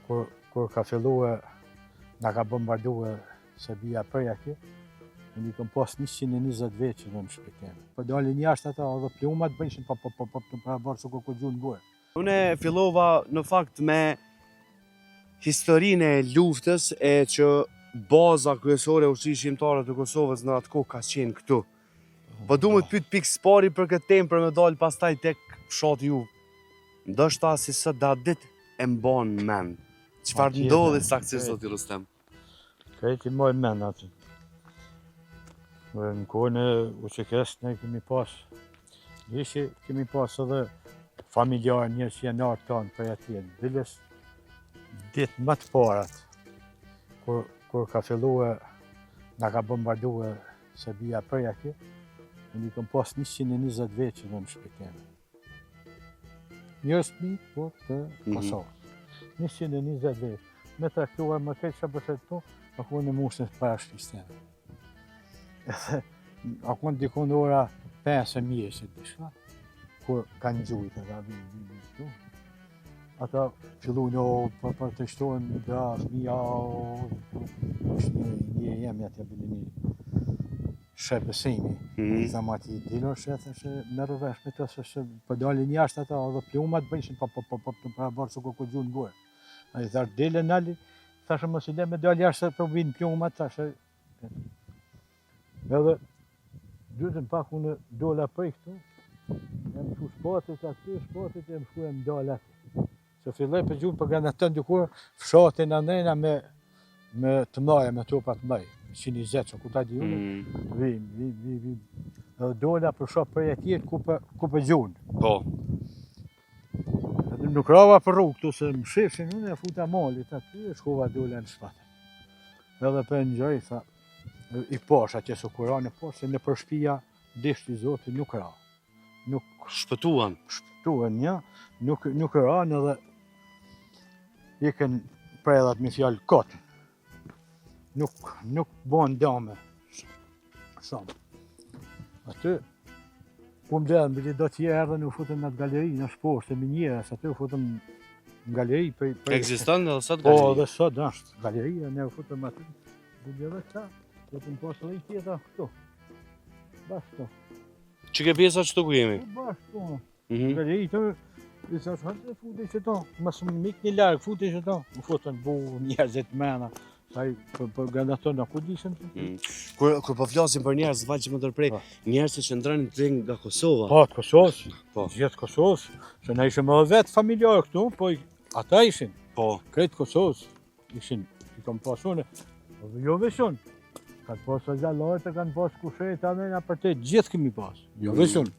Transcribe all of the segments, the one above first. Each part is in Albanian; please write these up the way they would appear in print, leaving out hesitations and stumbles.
Kur ka filluar, na ka bombarduar Serbia prej atje, ne kam pas 120 vjeç në shpitën. Po dalin jashtë ata edhe plumat bëjshin po bërë se ku gjun burr. Unë fillova në fakt me historinë e luftës e që baza kryesore e ushtrisë shqiptare të Kosovës në atë kohë ka qenë këtu. Po du më të pyet pikë spari për këtë temë për me dalë pastaj tek fshati ju. Ndoshta si sot da ditë e mban mend. Çfarë ndodhi saktësisht zoti Rustem? Krejti moj mend aty. Në kohën e UÇK-s ne kemi pas, kemi pas edhe familjarë njerëz që janë ardhur tonë për atje. Dilës ditë më të parat, kur ka filluar, na ka bombarduar Serbia prej atje, ne kam pas 120 vjeç në shpitën. Njerëz po të Kosovës. 120 vjeç. Me traktuar më keq sa për këtu, ako në moshën e parashkrisë. Ako dikon ora 5 mjesë diçka, kur kanë gjujt ata këtu. Ata fillojnë për të shtojnë nga fëmija, një jemi atje bëllimi shërbësimi. Zamati dilor shetë që merru vesh me të se po dalin jashtë ata edhe plumat bëjshin po bërë se ku gjun burr. Ai thash dele nali, thashë mos i le me dal jashtë se po vinë plumat thashë. Edhe dytën pak unë dola prej këtu, jam shu shpatit aty, shpatit e më shku e më dal aty. Se filloj për gjumë për granatën dikur, fshatin anena me të mlaja, me topat mëj, 120 që ku ta di unë, vim. Edhe dola për shop prej atje ku për gjunë. Po. Nuk rava për rrugë këtu se më shifshin unë e futa malit aty e shkova dola në shpatin. Edhe për njëj, tha, i pash atje su kura në pash, se në për shpia dishti zoti nuk ra. Nuk shpëtuan. Shpëtuan, ja, nuk ra edhe iken predhat me fjallë kotën. Nuk bon dame. Shumë. Aty, ku më gjedhën, bëti do t'je erdhe në u futën në atë galeri, në shposhtë, të minjerës, aty u futën në galeri. Ekziston edhe sot galeri? Po, edhe sot është galeria, ne u futëm aty. Dhe gjedhe këta, do të më pasë dhe i tjeta këtu. Bashkë këtu. Që ke pjesa qëtu ku jemi? Bashkë këtu. Galeri të, i sa që hëtë futi që ta, mësë më mik një largë futi që ta. Më futën bu njerëzit mena. Saj, për granatona, ku disën të? Kur po flasim për njerëz, vaj që më tërprej, njerëz që ndronin të nga Kosova. Po, të Kosovës, gjithë Kosovës, se ne ishim edhe vetë familjarë këtu, po ata ishin. Po. Kretë Kosovës, ishin, i kam pasune, jo veshun. Kanë pas gjallarët, kanë pas kushet, amena për te, gjithë kemi pas, jo veshun.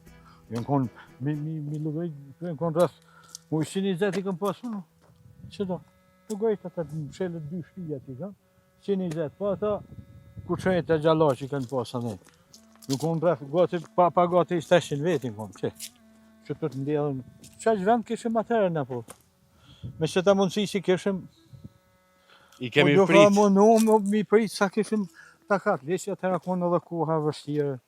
Jënë konë, mi lugaj, jënë konë rrës, mu 120 i kam pasune, që do? Të gojtë ata të mshelët 2 shpija t'i kanë, 120, po ata kushet e gjallarë që i kanë pas anë. Nuk konë rrës, gati, pa gati 800 vetin konë, që të të ndjelën, që vend kishim atërën e po. Me që ta mundësi që kishim, i kemi prit. Po mi prit sa kishim takat, lesja të rakon edhe koha vështirë.